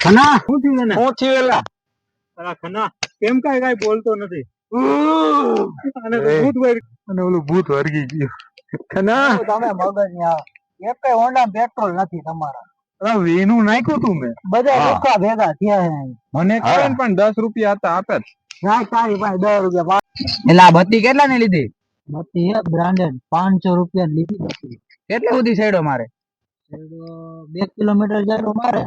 ખના શું થયું એને? હું થયું એલા? અલા ખના કેમ કાઈ બોલતો નથી? અને તો ભૂત વળી અને ઓલું ભૂત વર્ગી ગયું. ખના તમે મગજ ની આવો એક કઈ હોન્ડા પેટ્રોલ નથી તમારા. અલા વેનું નાખ્યું તું મેં. બધા રૂપિયા ભેગા થયા છે મને કહે ને પણ 10 રૂપિયા હતા આપે જ. રાખ તારી પાસે 10 રૂપિયા. એટલે આ બત્તી કેટલા ની લીધી? બત્તી હે બ્રાન્ડેડ 500 રૂપિયા લીધી બત્તી. કેટલી સુધી સાઈડો મારે? 2 કિલોમીટર જેટલો મારે.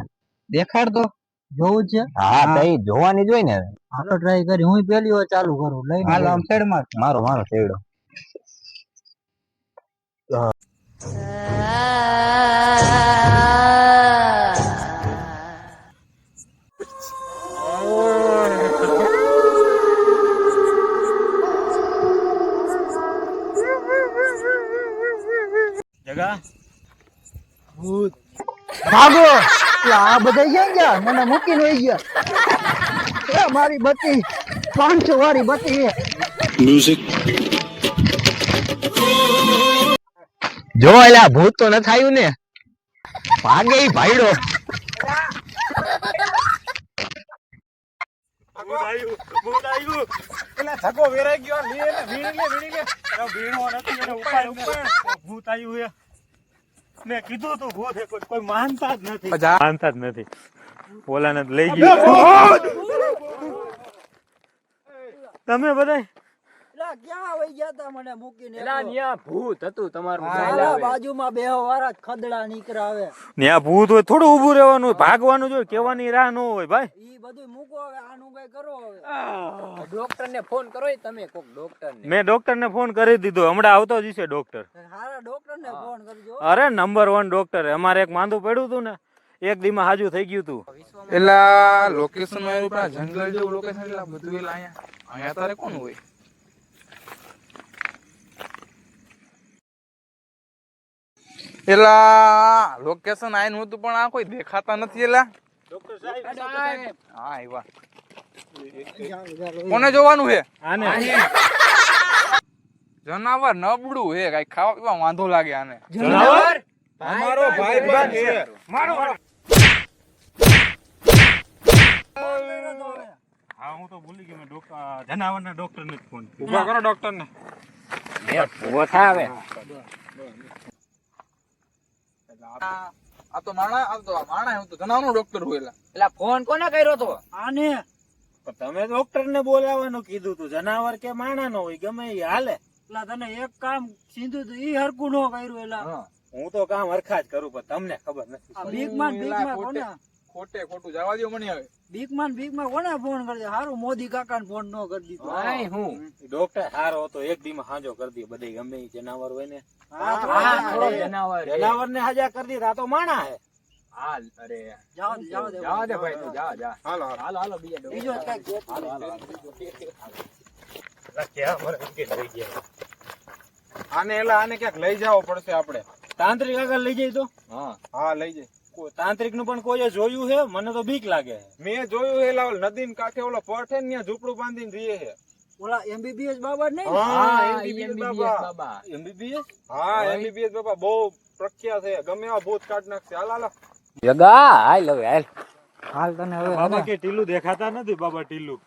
દેખાડ તો. જોવું છે? હા તઈ જોવાની જોઈ ને. હાલો ટ્રાય કરી. હું પહેલી વાર ચાલુ કરું. લઈ હાલો આમ સાઈડ માં. મારો સાઈડો. જગા ભૂત ભાગો. આ બધા ક્યાં ગયા? મને મૂકીને વહી ગયા. મારી બત્તી 500 વાળી બત્તી છે. જો એલા ભૂત તો ન થાયું ને. ભાગે ઈ ભાઈડો. ભૂત આવ્યું પેલા ધક્કો વેરાઈ ગયો. લે ને વીણી લે. ભીણો નથી એને ઉપાડ ભૂત આવ્યું હે. મેં કીધું તું ભૂત હે કોઈ માનતા જ નથી. ઓલાને લઈ ગયો. તમે બધા ક્યાં વહી ગયા તા મને મૂકીને? ભૂત હતું તમારું. બાજુમાં બેહો વાળા ખદડા નીકળાવે. ત્યાં ભૂત હોય થોડું ઊભું રહેવાનું હોય, ભાગવાનું જોઈએ, કહેવાની રાહ ન હોય ભાઈ. ઈ બધું મૂકો હવે, આનું કઈ કરો હવે. ડોક્ટર ને ફોન કરો તમે કોક ડોક્ટર ને. મેં ડોક્ટર ને ફોન કરી દીધો, હમણાં આવતો જ છે ડોક્ટર. હારા ડોક્ટર ને ફોન કરજો. અરે નંબર 1 ડોક્ટર. અમારે એક માંદું પડ્યું હતું ને, એક દીમાં હાજુ થઈ ગયું હતું. એલા લોકેશન માં એવું જંગલ જેવું લોકેશન. એલા બધું એલા અહીંયા તારે કોણ હોય? એલા લોકેશન આઈન હતું પણ આ કોઈ દેખાતા નથી. એલા ડોક્ટર સાહેબ હા આવ્યા. કોને જોવાનું છે? આને જનાવર નબળું હે, કઈ ખાવા પીવા વાંધો લાગે આને. જનાવર અમારો ભાઈ ભાઈ છે. મારો હા હું તો ભૂલી ગયો. મેં જનાવરના ડોક્ટર ને ફોન ઉભા કરો ડોક્ટર ને. ઉભો થાવે. આ તો માણા હું તો જનાવરનો ડોક્ટર હોય. એલા એટલે ફોન કોને કર્યો તો? આને તમે ડોક્ટર ને બોલાવવાનું કીધું તું. જનાવર કે માણા નો હોય ગમે એ હાલે. એટલે તને એક કામ સીધું તું ઈ હરકું નો કર્યું. એલા હું તો કામ હરખા જ કરું પણ તમને ખબર નથી. બીકમાન કોને ખોટું જવા દો મને હવે. બીકમાન કોને ફોન કરજે. હારું મોદી કાકા ને ફોન નો કરી દીધો. આય હું ડોક્ટર હારો હતો, એક દીમાં હાજો કરી દે. બધે ગમે એ જનાવર હોય ને જનાવર ને હાજા કરી દીધા તો માણા હે. હાલ અરે જાઓ દે ભાઈ તું જા. હાલો બીજા બીજો કઈક આને ક્યાંક લઈ જવો પડશે આપણે. તાંત્રિક આગળ લઈ જાય તો હા લઈ જાય. તાંત્રિક નું પણ કોઈ જોયું છે? મને તો બીક લાગે. મેં જોયું એલા નદી કાંઠે ઓલો પઠ હે ને ત્યાં ઝૂંપડું બાંધીને રહીએ છે. ઓલા MBBS બાબા નહીં? હા MBBS બાબા. એમબીબીએસ હા MBBS બાબા બહુ પ્રખ્યાત છે. ગમે એવા ભૂત કાઢ નાખશે. હાલ જગા હાલ હવે હાલ તને હવે બાબા કે ટીલું દેખાતા નથી. બાબા ટીલું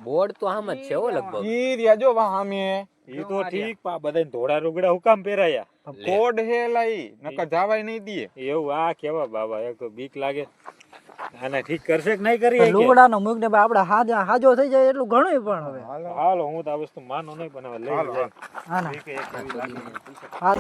બોર્ડ તો આમ જ છે હો લગભગ. ઈ રહ્યા જો વાહામે. એ તો ઠીક બધા ધોળા રૂગડા હુકામ પહેરાયા. કોડ હે લઈ નકર જાવાય નહીં દીએ. એવું આ કેવા બાબા, એક તો બીક લાગે. આને ઠીક કરશે કે નહીં કરી? લુગડા નો મુક ને આપડે હાજો થઈ જાય એટલું ઘણું પણ હવે. હાલો હું તો આ વસ્તુ માનો નહીં પણ હવે લઈ જાય. હા ના ઠીક એક એવી લાગે. હાલ.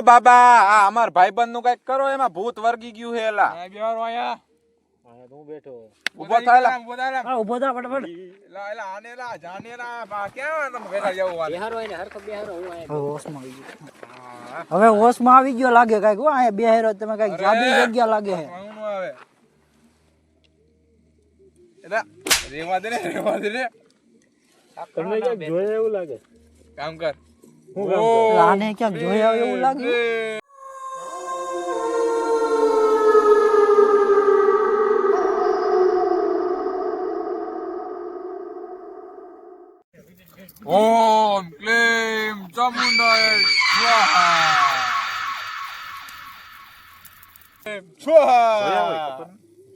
બાબા આ અમાર ભાઈબંધ નું કઈક કરો એમાં ભૂત વર્ગી ગયું છે એલા હું બેઠો ઉભો થાય એલા. હા ઉભો થા ફટાફટ બિહારો એને હરખો બિહારો હું આયા હોશમાં આવી ગયો. હવે હોશમાં આવી ગયો લાગે કઈક હો અહીંયા બેહેરો તમે કઈક જાદુ જગ્યા લાગે છે. તમને ક્યાંક જોયા એવું લાગે કામ કર હું કામ કરું? આને ક્યાંક જોયા એવું લાગે. ઓમ ક્લીમ ચામુંડાય સ્વાહા સ્વાહા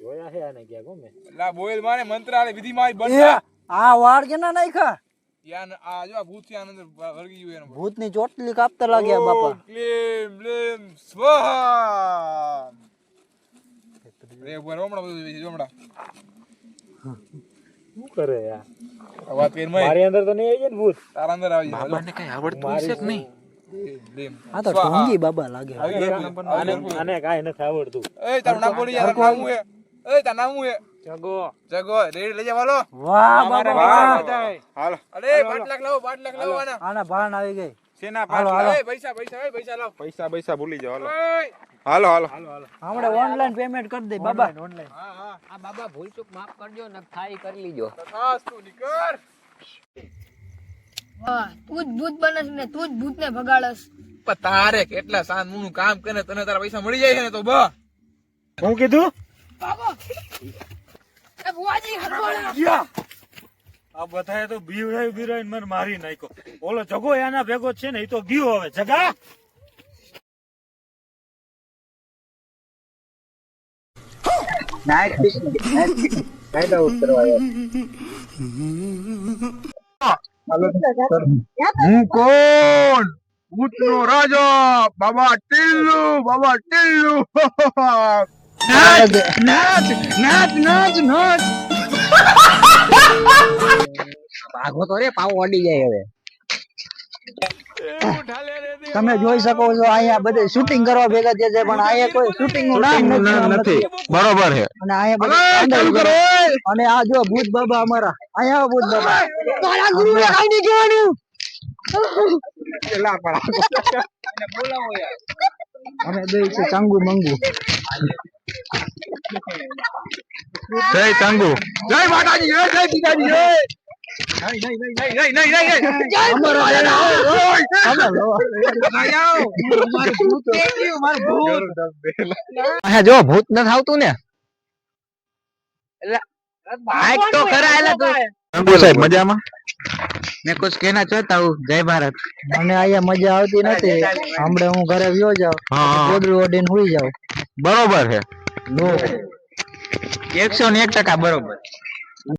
જોયા છે આને ક્યાંક હો મેં લા બોલ મારે મંત્ર આલે વિધિ માં એ, બંધ આ વાળ કેના નાખ્યા? યાન આ જો ભૂત થી આનંદ વર્ગી ગયું એનો ભૂતની ચોટલી કાપતા લાગ્યા બાપા. ઓમ ક્લીમ ક્લીમ સ્વાહા રે ઉપર રોમડા બધું વેચી રોમડા શું કરે યાર વાત કરી મય મારી અંદર તો નહીં આવી જાય ને ભૂત તારા અંદર આવી જાય બાબાને કઈ આવડતું હશે કે નહીં ક્લીમ આ તો ઢોંગી બાબા લાગે. આને કાંઈ નથી આવડતું એ તારું નામ બોલી યાર નામ હું એ તારું નામ હું જગો જગો રેડી લઈ જાવ હાલો વાહ બાબા. હાલો અરે 5 લાખ લાવો આના આના ભાન આવી ગઈ. સેના હાલો, 5 હાલો. લાખ પૈસા લાવો પૈસા ભૂલી જાવ હાલો હાલો હમણાં ઓનલાઈન પેમેન્ટ કરી દે બાબા. ઓનલાઈન આ બાબા ભૂલ ચૂક માફ કરજો ને થાય કરી લીજો ખાસ તું નીકળ વાહ, તું જ ભૂત બનસ ને તું જ ભૂતને ભગાડસ. પણ તારે કેટલા સાન મુનું કામ કરે તને તારા પૈસા મળી જાય છે ને તો બસ હું કીધું એ બુઆજી હરવાળા. આ બધાએ તો બીવડાવી મને મારી નાખ્યો ઓલો જગો એના ભેગો છે ને એ તો ગયો હવે જગા હું કોણ ભૂતનો રાજા બાબા ટીલ્લુ નાચ નાચ નાચ નાચ નાચ. ભાગો તો રે પાવ અડી જાય હવે. તમે જોઈ શકો છો અહીંયા બધે શૂટિંગ કરવા ભેગા થયા છે પણ અહીંયા કોઈ શૂટિંગ નું નામ નથી. બરોબર છે અને અહીંયા બધે અને આ જો ભૂત બાબા અમારા અહીંયા આવો ભૂત બાબા. મારા ગુરુએ કાઈ નહીં કહેવાનું. અમે બે છે ચાંગુ મંગુ. જય તંગુ જય માતાજી જય પિતાજી જય જો ભૂત નથી આવતું ને તો ખરા મજામાં मैं कुछ कहना चाहता हूँ जय भारत. અને અહીંયા મજા આવતી નથી હમણાં હું ઘરે વ્યો જાઉં ઓડરી ઓડીને હુઈ જાઉં બરોબર છે નો 101% બરોબર.